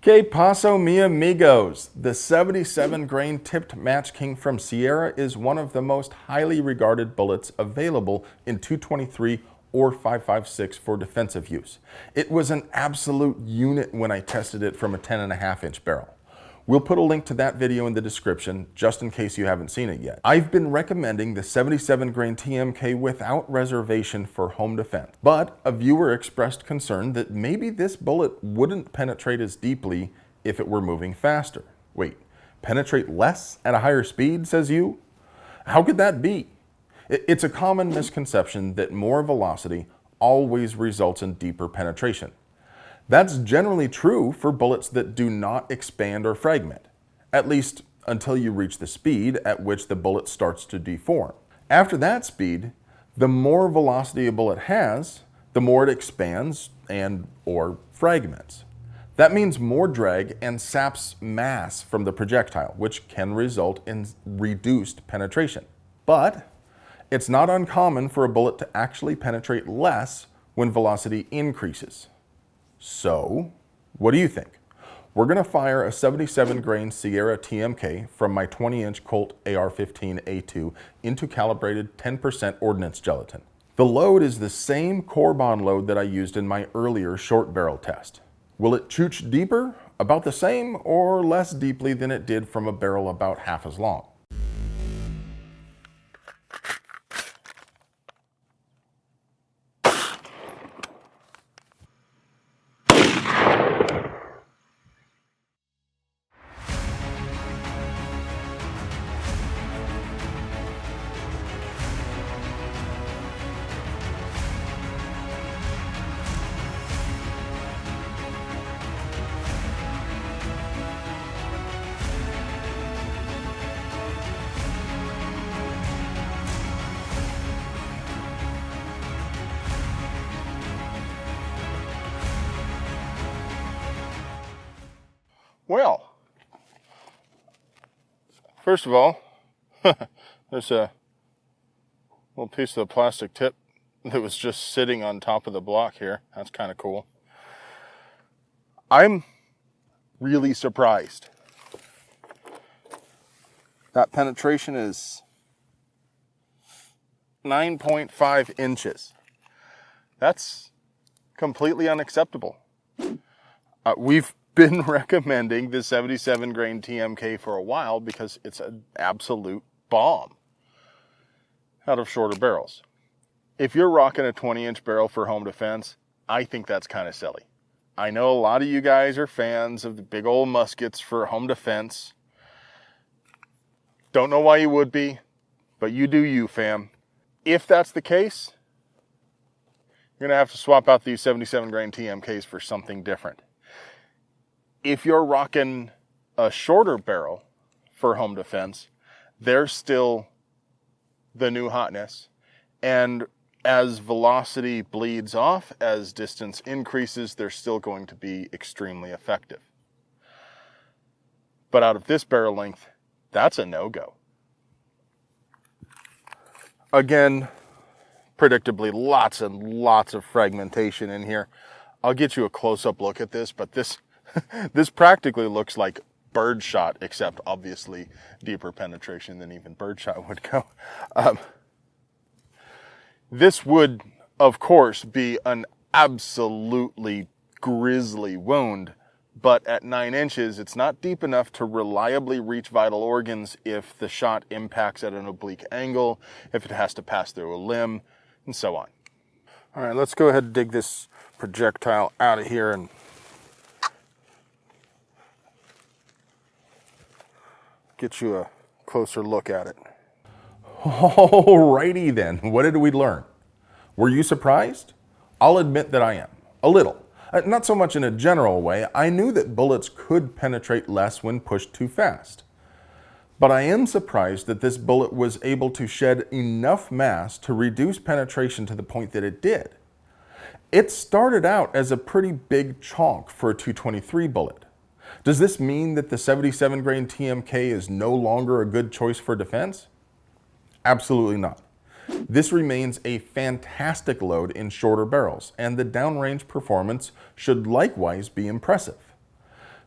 Que paso, mi amigos? The 77 grain tipped Match King from Sierra is one of the most highly regarded bullets available in 223 or 5.56 for defensive use. It was an absolute unit when I tested it from a 10.5 inch barrel. We'll put a link to that video in the description just in case you haven't seen it yet. I've been recommending the 77 grain TMK without reservation for home defense, but a viewer expressed concern that maybe this bullet wouldn't penetrate as deeply if it were moving faster. Wait, penetrate less at a higher speed, says you? How could that be? It's a common misconception that more velocity always results in deeper penetration. That's generally true for bullets that do not expand or fragment, at least until you reach the speed at which the bullet starts to deform. After that speed, the more velocity a bullet has, the more it expands and or fragments. That means more drag and saps mass from the projectile, which can result in reduced penetration. But it's not uncommon for a bullet to actually penetrate less when velocity increases. So, what do you think? We're going to fire a 77 grain Sierra TMK from my 20-inch Colt AR-15A2 into calibrated 10% ordnance gelatin. The load is the same CORBON load that I used in my earlier short barrel test. Will it chooch deeper, about the same, or less deeply than it did from a barrel about half as long? Well, first of all, there's a little piece of the plastic tip that was just sitting on top of the block here. That's kind of cool. I'm really surprised. That penetration is 9.5 inches. That's completely unacceptable. We've been recommending the 77 grain TMK for a while because it's an absolute bomb out of shorter barrels. If you're rocking a 20-inch barrel for home defense, I think that's kind of silly. I know a lot of you guys are fans of the big old muskets for home defense. Don't know why you would be, but you do you, fam. If that's the case, you're going to have to swap out these 77 grain TMKs for something different. If you're rocking a shorter barrel for home defense, they're still the new hotness. And as velocity bleeds off, as distance increases, they're still going to be extremely effective. But out of this barrel length, that's a no-go. Again, predictably, lots and lots of fragmentation in here. I'll get you a close-up look at this, but this practically looks like birdshot, except obviously deeper penetration than even birdshot would go. This would, of course, be an absolutely grisly wound, but at 9 inches, it's not deep enough to reliably reach vital organs if the shot impacts at an oblique angle, if it has to pass through a limb, and so on. All right, let's go ahead and dig this projectile out of here and get you a closer look at it. Alrighty then, what did we learn? Were you surprised? I'll admit that I am, a little. Not so much in a general way. I knew that bullets could penetrate less when pushed too fast. But I am surprised that this bullet was able to shed enough mass to reduce penetration to the point that it did. It started out as a pretty big chunk for a 223 bullet. Does this mean that the 77 grain TMK is no longer a good choice for defense? Absolutely not. This remains a fantastic load in shorter barrels, and the downrange performance should likewise be impressive.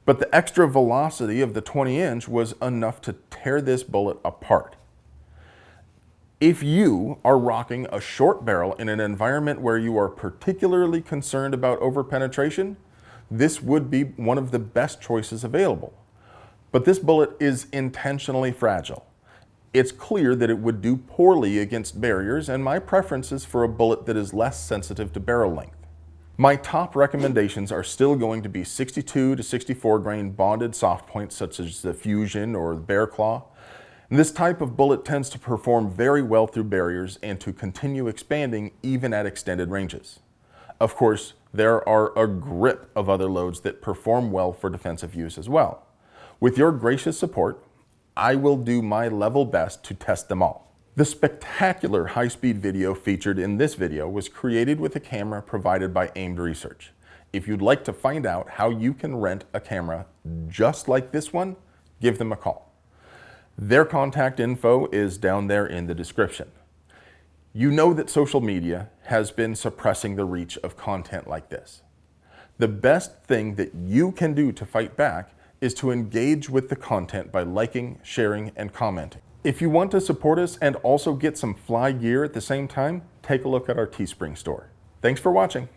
But the extra velocity of the 20-inch was enough to tear this bullet apart. If you are rocking a short barrel in an environment where you are particularly concerned about overpenetration, this would be one of the best choices available. But this bullet is intentionally fragile. It's clear that it would do poorly against barriers, and my preference is for a bullet that is less sensitive to barrel length. My top recommendations are still going to be 62 to 64 grain bonded soft points such as the Fusion or the Bear Claw. And this type of bullet tends to perform very well through barriers and to continue expanding even at extended ranges. Of course, there are a grip of other loads that perform well for defensive use as well. With your gracious support, I will do my level best to test them all. The spectacular high-speed video featured in this video was created with a camera provided by Aimed Research. If you'd like to find out how you can rent a camera just like this one, give them a call. Their contact info is down there in the description. You know that social media has been suppressing the reach of content like this. The best thing that you can do to fight back is to engage with the content by liking, sharing, and commenting. If you want to support us and also get some fly gear at the same time, take a look at our Teespring store. Thanks for watching.